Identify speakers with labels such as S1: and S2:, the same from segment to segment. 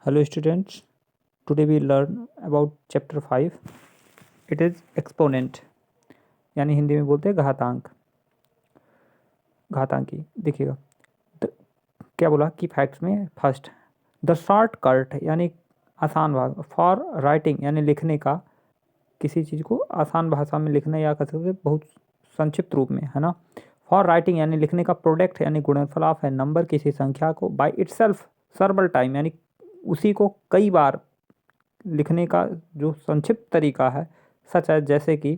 S1: Hello students, today we learn about chapter 5. It is exponent यानी हिंदी में बोलते हैं घातांक, घातांकी। देखिएगा क्या बोला कि फैक्ट्स में फर्स्ट द शॉर्टकट यानी आसान भाग, फॉर राइटिंग यानी लिखने का, किसी चीज़ को आसान भाषा में लिखना या कह सकते बहुत संक्षिप्त रूप में, है ना। फॉर राइटिंग यानी लिखने का, प्रोडक्ट यानी गुणनफल ऑफ है नंबर किसी संख्या को, बाय इटसेल्फ सर्वल टाइम यानी उसी को कई बार लिखने का जो संक्षिप्त तरीका है, सच है जैसे कि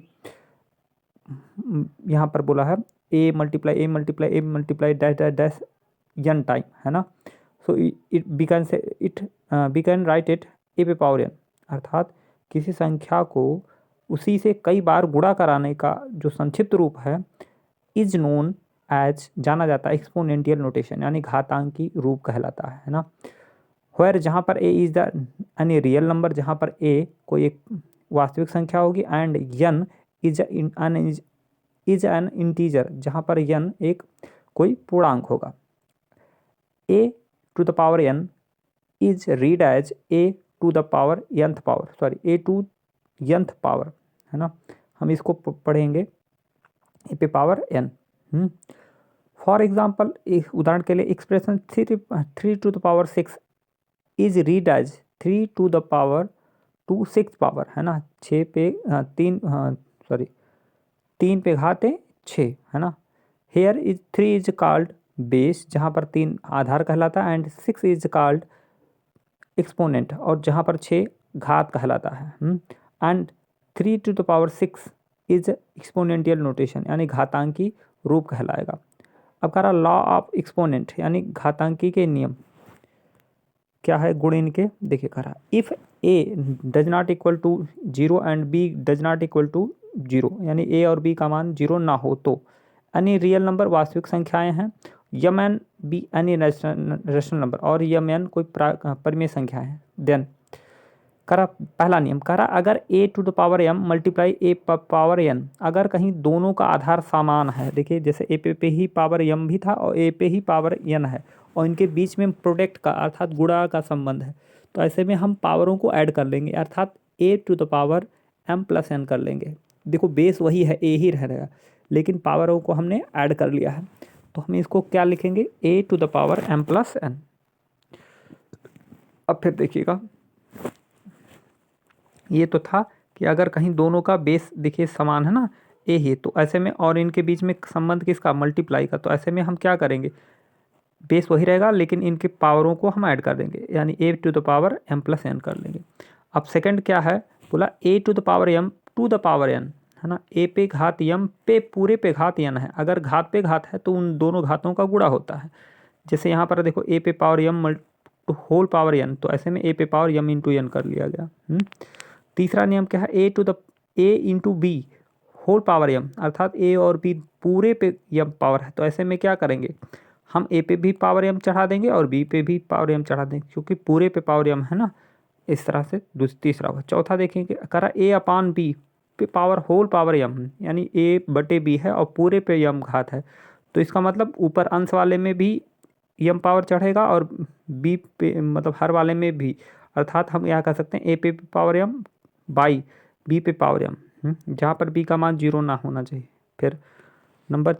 S1: यहाँ पर बोला है a multiply dash dash dash n time, है ना। So it we can write it a पे पावर n, अर्थात किसी संख्या को उसी से कई बार गुणा कराने का जो संक्षिप्त रूप है, इज नोन एज जाना जाता है एक्सपोनेंशियल नोटेशन यानी घातांकी रूप कहलाता है ना। वेयर जहाँ पर ए इज द यानी रियल नंबर, जहाँ पर ए कोई एक वास्तविक संख्या होगी, and n is an integer, जहाँ पर यन एक कोई पूर्णांक होगा। A to the power n is read as a to the power nth power, sorry a to nth power, है ना। हम इसको पढ़ेंगे ए पे पावर एन। फॉर एग्जाम्पल, उदाहरण के लिए expression 3 to the power 6 is read as 3 to the power 2 6 power, है ना। 6 पे 3 पे घाते 6, है ना। Here is 3 is called base, जहाँ पर 3 आधार कहलाता है, एंड 6 इज कॉल्ड एक्सपोनेंट, और जहाँ पर 6 घात कहलाता है। And 3 to the power 6 is exponential notation यानी घातांकी रूप कहलाएगा। अब कह रहा लॉ ऑफ एक्सपोनेंट यानी घातांकी के नियम क्या है, गुण इनके। देखिए कह रहा if a does not equal to 0 and b does not equal to 0 यानी ए और बी का मान 0 ना हो तो यानी रियल नंबर वास्तविक संख्याएं हैं, यम एन बी यानी रेशनल नंबर, और यम एन कोई परिमेय संख्या है, देन करा पहला नियम करा अगर a to the power m multiply a power n, अगर कहीं दोनों का आधार समान है। देखिए जैसे ए पे ही पावर एम भी था और ए पे ही पावर एन है, और इनके बीच में प्रोडक्ट का अर्थात गुणा का संबंध है, तो ऐसे में हम पावरों को ऐड कर लेंगे, अर्थात a to the power m plus n कर लेंगे। देखो बेस वही है, ए ही रहेगा, लेकिन पावरों को हमने ऐड कर लिया है, तो हम इसको क्या लिखेंगे, a to the power m plus n. अब फिर देखिएगा ये तो था कि अगर कहीं दोनों का बेस देखिए समान है ना, ए ही, तो ऐसे में और इनके बीच में संबंध किसका, मल्टीप्लाई का, तो ऐसे में हम क्या करेंगे, बेस वही रहेगा लेकिन इनके पावरों को हम ऐड कर देंगे यानी a to the power m plus n कर लेंगे। अब सेकंड क्या है, बोला a to the power m to the power n, है ना। ए पे घात यम पे पूरे पे घात एन है, अगर घात पे घात है तो उन दोनों घातों का गुणा होता है। जैसे यहाँ पर देखो ए पे पावर यम होल पावर एन, तो ऐसे में ए पे पावर यम इंटू एन कर लिया गया। तीसरा नियम क्या है, a to the a into b whole power m, अर्थात ए और बी पूरे पे यम पावर है, तो ऐसे में क्या करेंगे, हम ए पे भी पावर यम चढ़ा देंगे और बी पे भी पावर यम चढ़ा देंगे, क्योंकि पूरे पे पावर यम है ना। इस तरह से तीसरा होगा। चौथा देखेंगे करा ए अपान बी पे पावर होल पावर यम, यानी ए बटे बी है और पूरे पे यम घात है, तो इसका मतलब ऊपर अंश वाले में भी यम पावर चढ़ेगा और बी पे मतलब हर वाले में भी, अर्थात हम यहाँ कह सकते हैं ए पे पावर यम बाई बी पे पावर एम, जहाँ पर बी का मान 0 ना होना चाहिए। फिर नंबर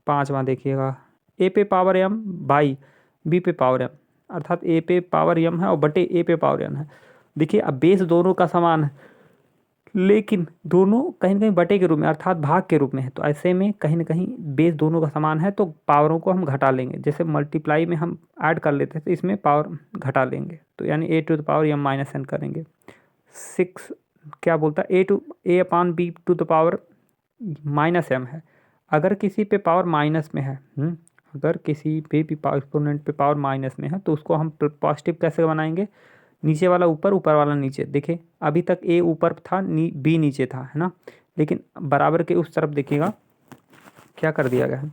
S1: 5वां देखिएगा, ए पे पावर एम बाई बी पे पावर एम, अर्थात ए पे पावर एम है और बटे ए पे पावर एन है। देखिए अब बेस दोनों का समान है, लेकिन दोनों कहीं ना कहीं बटे के रूप में अर्थात भाग के रूप में है, तो ऐसे में कहीं ना कहीं बेस दोनों का समान है तो पावरों को हम घटा लेंगे। जैसे मल्टीप्लाई में हम ऐड कर लेते हैं तो इसमें पावर घटा लेंगे, तो यानी a to the power m minus n करेंगे। 6 क्या बोलता है, a upon b to the power minus m है, अगर किसी पे पावर माइनस में है, अगर किसी पे भी एक्सपोनेंट पे पावर माइनस में है तो उसको हम पॉजिटिव कैसे बनाएंगे, नीचे वाला ऊपर ऊपर वाला नीचे। देखिए अभी तक ए ऊपर था बी नीचे था, है ना, लेकिन बराबर के उस तरफ देखिएगा क्या कर दिया गया है,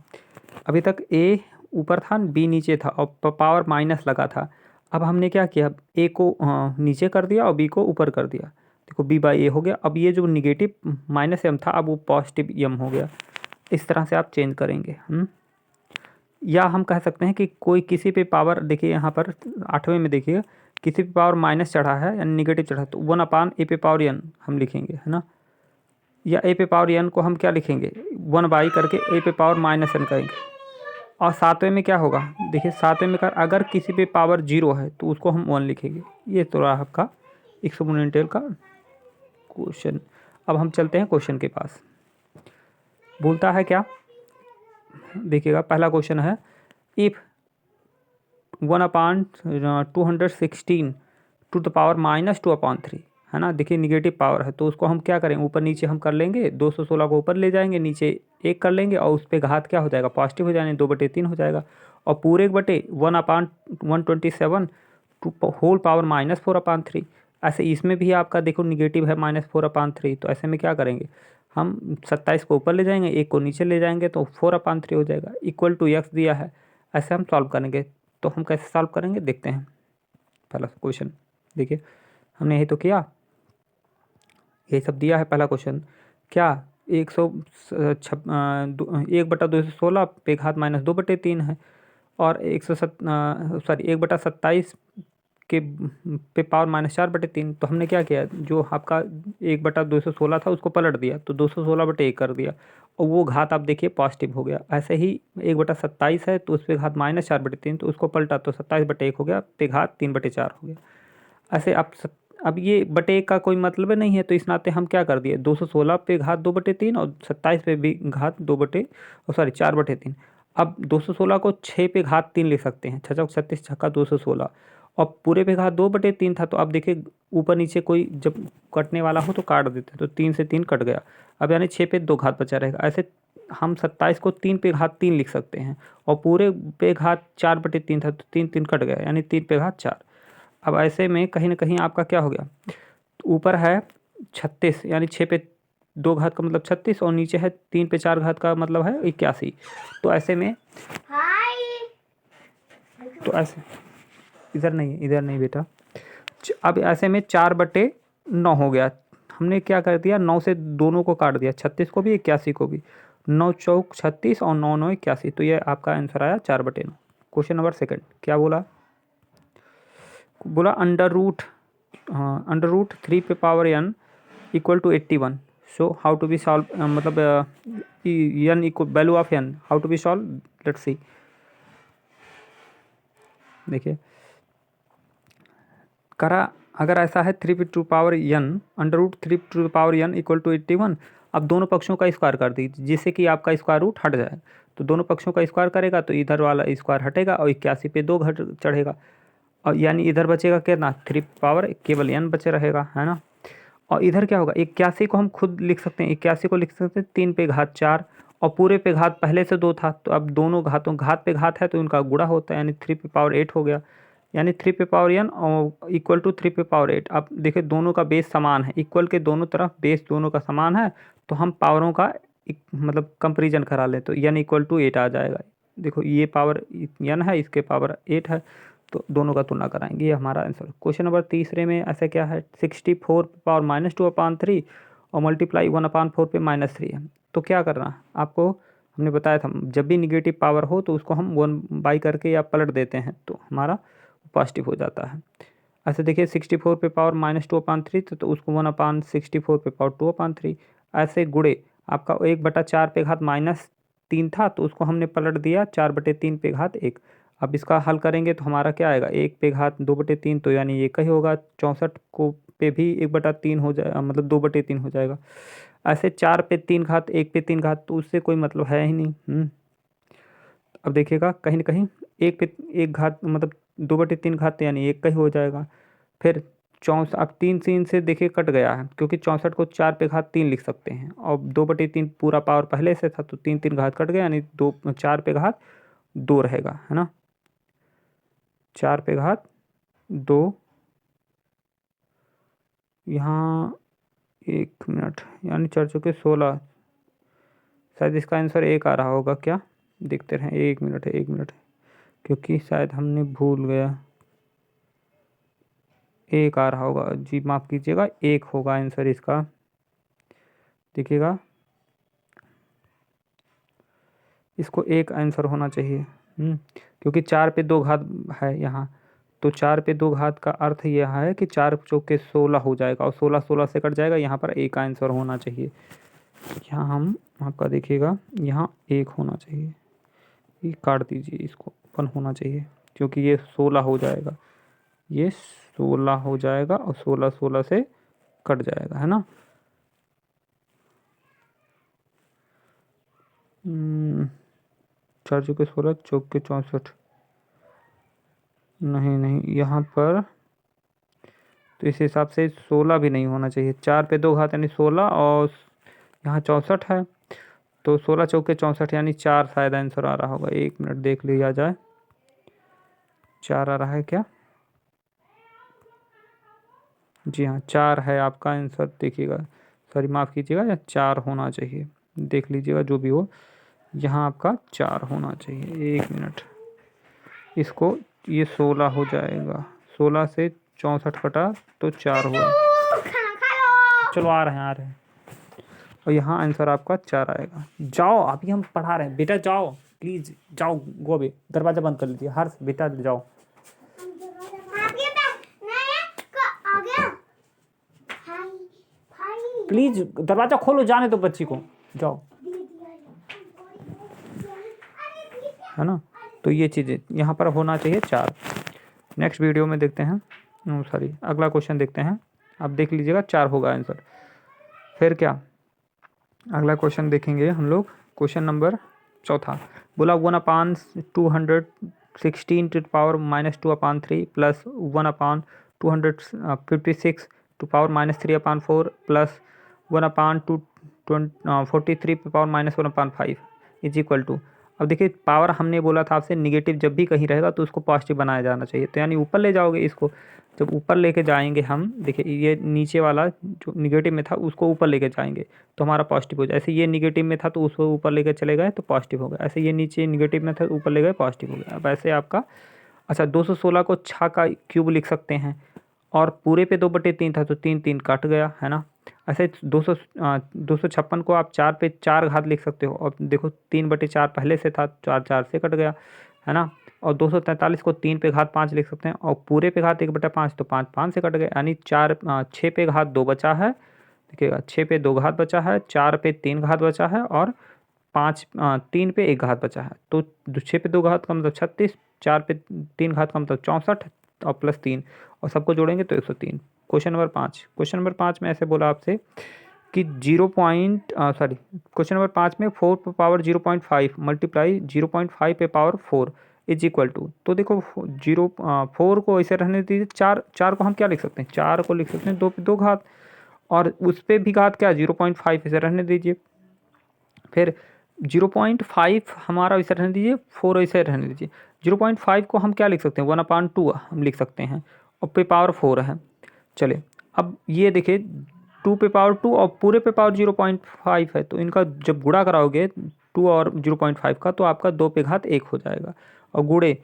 S1: अभी तक ए ऊपर था बी नीचे था और पावर माइनस लगा था। अब हमने क्या किया, ए को नीचे कर दिया और बी को ऊपर कर दिया, देखो बी बाई ए हो गया। अब ये जो निगेटिव माइनस एम था अब वो पॉजिटिव एम हो गया। इस तरह से आप चेंज करेंगे। या हम कह सकते हैं कि कोई किसी पे पावर, देखिए यहाँ पर 8वें में देखिए किसी पे पावर माइनस चढ़ा है यानी निगेटिव चढ़ा है, तो 1/a/n हम लिखेंगे, है ना। या a पे पावर n को हम क्या लिखेंगे, 1 करके a पे पावर -n करेंगे। और 7वें में क्या होगा, देखिए 7वें में अगर किसी पे पावर 0 है तो उसको हम 1 लिखेंगे। ये तो रहा आपका एक्सपोनेंशियल का क्वेश्चन। अब हम चलते हैं क्वेश्चन के पास। बोलता है क्या, देखिएगा पहला क्वेश्चन है, इफ़ 1/216 टू द पावर -2/3, है ना। देखिए निगेटिव पावर है तो उसको हम क्या करें, ऊपर नीचे हम कर लेंगे, 216 को ऊपर ले जाएंगे, नीचे 1 कर लेंगे और उस पर घात क्या हो जाएगा, पॉजिटिव हो जाएगा, 2/3 हो जाएगा। और पूरे बटे 1/127 टू होल पावर -4/3। ऐसे इसमें भी आपका देखो निगेटिव है -4/3, तो ऐसे में क्या करेंगे, हम 27 को ऊपर ले जाएंगे, 1 को नीचे ले जाएंगे तो 4/3 हो जाएगा। इक्वल टू x दिया है, ऐसे हम सॉल्व करेंगे। तो हम कैसे सॉल्व करेंगे देखते हैं। पहला क्वेश्चन देखिए, हमने यही तो किया, यही सब दिया है पहला क्वेश्चन। क्या 1/216 पे घात -2/3 है, और 1/27 के पे पावर -4/3। तो हमने क्या किया, जो आपका 1/216 था उसको पलट दिया, तो 216/1 कर दिया, और वो घात आप देखिए पॉजिटिव हो गया। ऐसे ही 1/27 है तो उस पे घात -4/3, तो उसको पलटा तो 27/1 हो गया, पे घात 3/4 हो गया। ऐसे अब ये बटे का कोई मतलब नहीं है, तो इस नाते हम क्या कर दिए, 216 पे घात 2/3 और 27 पे भी घात 4/3। अब 216 को 6 पे घात 3 लिख सकते हैं, 6 चौक 36 छक्का 216, और पूरे पे घात 2/3 था, तो अब देखिए ऊपर नीचे कोई जब कटने वाला हो तो काट देते हैं, तो 3 से 3 कट गया। अब यानी 6 पे 2 घात बचा रहेगा। ऐसे हम 27 को 3 पे घात 3 लिख सकते हैं, और पूरे पे घात 4/3 था, तो 3 3 कट गया, यानी 3 पे घात 4। अब ऐसे में कहीं ना कहीं आपका क्या हो गया, ऊपर है 36 यानी 6 पे 2 घात का मतलब 36, और नीचे है 3 पे 4 घात का मतलब है 81। तो ऐसे में तो ऐसे इधर नहीं बेटा, अब ऐसे में 4/9 हो गया। हमने क्या कर दिया, 9 से दोनों को काट दिया, 36 को भी 81 को भी, 9 चौक 36 और 9 9 81, तो ये आपका आंसर आया 4/9। क्वेश्चन नंबर सेकंड क्या बोला, अंडर रूट 3 पे power n equal to 81। So how to be solve, मतलब n इक्वल value of n how to be solve, let's see. देखिए करा, अगर ऐसा है 3 to power n under root 3 to power n equal to 81। अब दोनों पक्षों का स्क्वायर कर दीजिए जिससे कि आपका स्क्वायर रूट हट जाए। तो दोनों पक्षों का स्क्वायर करेगा तो इधर वाला स्क्वायर हटेगा और 81 पे 2 घट चढ़ेगा, और यानी इधर बचेगा कितना, 3 पावर केवल n बचे रहेगा, है ना। और इधर क्या होगा, 81 को हम खुद लिख सकते हैं, 81 को लिख सकते हैं 3 पे घात 4, और पूरे पे घात पहले से 2 था, तो अब दोनों घातों घात पे घात है तो उनका गुणा होता है, यानी 3 पे पावर 8 हो गया, यानी 3 पे पावर n और इक्वल टू 3 पे पावर 8। अब देखिए दोनों का बेस समान है, इक्वल के दोनों तरफ बेस दोनों का समान है, तो हम पावरों का मतलब कंपेरिजन करा लें तो n इक्वल टू 8 आ जाएगा। देखो ये पावर n है, इसके पावर 8 है, तो दोनों का तुलना कराएंगे, ये हमारा आंसर। क्वेश्चन नंबर तीसरे में ऐसा क्या है, 64 पावर -2/3 और मल्टीप्लाई 1/4 पे -3 है। तो क्या करना है आपको, हमने बताया था जब भी निगेटिव पावर हो तो उसको हम 1 करके या पलट देते हैं तो हमारा पॉजिटिव हो जाता है। ऐसे देखिए 64 पे पावर -2/3 तो उसको 1/64 पे पावर 2/3, ऐसे गुणे आपका 1/4 पे घात -3 था तो उसको हमने पलट दिया 4/3 पे घात 1। अब इसका हल करेंगे तो हमारा क्या आएगा, 1 पे घात 2/3 तो यानी ये ही होगा, 64 को पे भी 1/3 हो जाए मतलब 2/3 हो जाएगा। ऐसे 4 पे 3 घात 1 पे 3 घात तो उससे कोई मतलब है ही नहीं। अब देखिएगा कहीं ना कहीं 1 पे 1 घात मतलब 2/3 घात यानी 1 ही हो जाएगा। फिर 64, अब 3 से देखिए कट गया है क्योंकि 64 को 4 पे घात 3 लिख सकते हैं, और 2/3 पूरा पावर पहले से था तो 3 घात कट गया, यानी 4 पे घात 2 रहेगा, है ना। 4 पे घात 2, यहाँ 1 मिनट, यानी 4 चौके 16, शायद इसका आंसर 1 आ रहा होगा क्या, देखते रहें, 1 मिनट है 1 मिनट है, क्योंकि शायद हमने भूल गया, 1 आ रहा होगा जी, माफ़ कीजिएगा, 1 होगा आंसर इसका। देखिएगा इसको 1 आंसर होना चाहिए। क्योंकि 4 पे 2 घात है यहाँ, तो 4 पे 2 घात का अर्थ यह है कि 4 चौके 16 हो जाएगा और 16 16 से कट जाएगा। यहाँ पर एक आंसर होना चाहिए। यहाँ हम आपका देखिएगा, यहाँ एक होना चाहिए, ये काट दीजिए, इसको ओपन होना चाहिए क्योंकि ये 16 हो जाएगा, ये 16 हो जाएगा और 16 16 से कट जाएगा, है ना। 4 चौके 16, चौके 64, नहीं नहीं, यहाँ पर तो इस हिसाब से 16 भी नहीं होना चाहिए। 4 पे 2 घात यानी 16 और यहाँ 64 है, तो 16 चौके 64 यानी 4 शायद आंसर आ रहा होगा। 1 मिनट देख लिया जाए, 4 आ रहा है क्या? जी हाँ, 4 है आपका आंसर। देखिएगा, सॉरी माफ़ कीजिएगा, या 4 होना चाहिए, देख लीजिएगा जो भी हो, यहाँ आपका 4 होना चाहिए। 1 मिनट, इसको ये 16 हो जाएगा, 16 से 64 कटा तो 4 हुआ। चलो आ रहे हैं और यहाँ आंसर आपका 4 आएगा। जाओ, अभी हम पढ़ा रहे हैं बेटा, जाओ प्लीज़, जाओ गोबे, दरवाज़ा बंद कर लीजिए। हर्ष बेटा जाओ, प्लीज़ दरवाज़ा खोलो, जाने दो बच्ची को, जाओ, है ना। तो ये चीज़ें यहाँ पर होना चाहिए 4। नेक्स्ट वीडियो में देखते हैं, सॉरी अगला क्वेश्चन देखते हैं। आप देख लीजिएगा 4 होगा आंसर। फिर क्या, अगला क्वेश्चन देखेंगे हम लोग, क्वेश्चन नंबर 4 बोला 1/216 to power -2/3 plus 1/256 to power -3/4 plus 1/243 power -1/5 is equal to. अब देखिए, पावर हमने बोला था आपसे निगेटिव जब भी कहीं रहेगा तो उसको पॉजिटिव बनाया जाना चाहिए, तो यानी ऊपर ले जाओगे इसको। जब ऊपर लेके जाएंगे हम, देखिए ये नीचे वाला जो निगेटिव में था उसको ऊपर लेके जाएंगे तो हमारा पॉजिटिव हो जाए। ऐसे ये निगेटिव में था तो उसको ऊपर लेके चले गए तो पॉजिटिव हो गया। ऐसे ये नीचे निगेटिव में था ऊपर ले गए, पॉजिटिव हो गया। अब ऐसे आपका, अच्छा 216 को 6 का क्यूब लिख सकते हैं, और पूरे पे 2/3 था तो 3 3 कट गया, है ना। ऐसे 256 को आप 4 पे 4 घात लिख सकते हो, और देखो 3/4 पहले से था, 4 4 से कट गया, है ना। और 243 को 3 पे घात 5 लिख सकते हैं, और पूरे पे घात 1/5 तो 5 5 से कट गए, यानी 6 पे घात 2 बचा है। देखिएगा 6 पे 2 घात बचा है, 4 पे 3 घात बचा है, और 3 पे 1 घात बचा है। तो 6 पे 2 घात का मतलब 36, 4 पे 3 घात का मतलब 64 और प्लस 3, और सबको जोड़ेंगे तो 103। क्वेश्चन नंबर 5, क्वेश्चन नंबर 5 में ऐसे बोला आपसे कि क्वेश्चन नंबर 5 में 4 पे पावर 0.5 मल्टीप्लाई 0.5 पे पावर 4 इज इक्वल टू। तो देखो 4 को ऐसे रहने दीजिए, 4 को हम क्या लिख सकते हैं, 4 को लिख सकते हैं 2 पे 2 घात, और उस पर भी घात क्या 0.5 ऐसे रहने दीजिए। फिर 0.5 हमारा वैसे रहने दीजिए, 4 ऐसे रहने दीजिए। 0.5 को हम क्या लिख सकते हैं, 1/2 हम लिख सकते हैं, और पे पावर 4 है। चलिए अब ये देखिए, 2 पे पावर 2 और पूरे पे पावर 0.5 है, तो इनका जब गुणा कराओगे 2 और 0.5 का, तो आपका 2 पे घात 1 हो जाएगा, और गुणे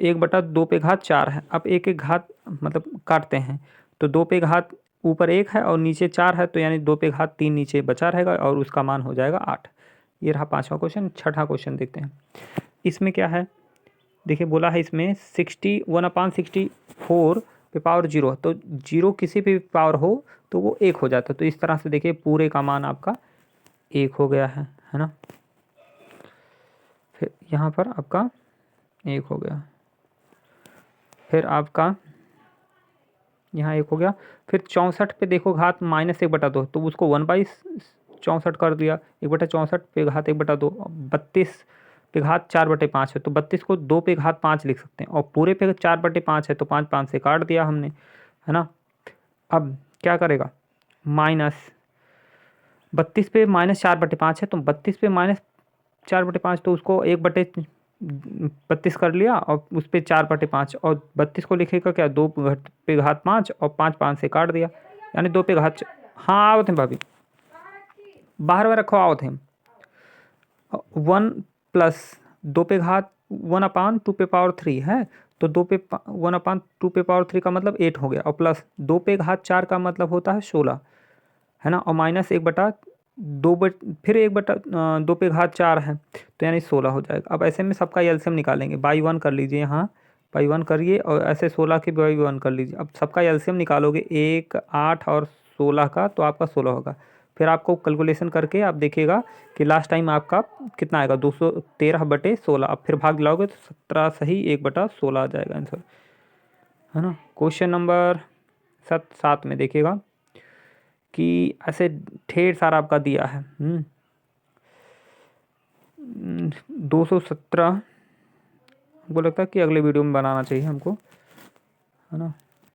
S1: 1/2 पे घात 4 है। अब एक एक घात मतलब काटते हैं, तो 2 पे घात ऊपर 1 है और नीचे 4 है, तो यानी 2 पे घात 3 नीचे बचा रहेगा, और उसका मान हो जाएगा 8। ये रहा 5वां क्वेश्चन। 6ठा क्वेश्चन देखते हैं, इसमें क्या है, देखिए बोला है इसमें 1/64 पे पावर 0, तो 0 किसी भी पावर हो तो वो 1 हो जाता है। तो इस तरह से देखिए पूरे का मान आपका 1 हो गया है ना। फिर यहाँ पर आपका 1 हो गया, फिर आपका यहाँ 1 हो गया। फिर 64 पे देखो घात -1/2, तो उसको 1/64 कर दिया, 1/64 पे घात 1/2। 32 पे घात 4/5 है, तो 32 को 2 पे घात 5 लिख सकते हैं, और पूरे पे 4/5 है तो 5 5 से काट दिया हमने, है ना। अब क्या करेगा, माइनस 32 पे -4/5 है, तो 32 पे -4/5, तो उसको 1/32 कर लिया, और उस पर 4/5, और 32 को लिखेगा क्या 2 पे घात 5, और 5 5 से काट दिया, यानी 2 पे घात। हाँ आओ थे भाभी, बाहर में रखो, आओ थे। 1 प्लस 2 पे घात 1/2 पे पावर 3 है, तो 1/2 पे पावर 3 का मतलब 8 हो गया, और प्लस 2 पे घात 4 का मतलब होता है 16, है ना, और -1/2 फिर 1/2 है, तो यानी 16 हो जाएगा। अब ऐसे में सबका एलसीएम निकालेंगे, बाई वन कर लीजिए, यहाँ बाई वन करिए और ऐसे 16 के बाई वन कर लीजिए। अब सबका एलसीएम निकालोगे 1, 8 और 16 का, तो आपका 16 होगा। फिर आपको कैलकुलेशन करके आप देखिएगा कि लास्ट टाइम आपका कितना आएगा, 213/16। अब फिर भाग दिलाओगे तो 17 सही 1/16 आ जाएगा आंसर, है ना। क्वेश्चन नंबर 7 में देखिएगा कि ऐसे ढेर सारा आपका दिया है। 217 हमको लगता है कि अगले वीडियो में बनाना चाहिए हमको, है ना।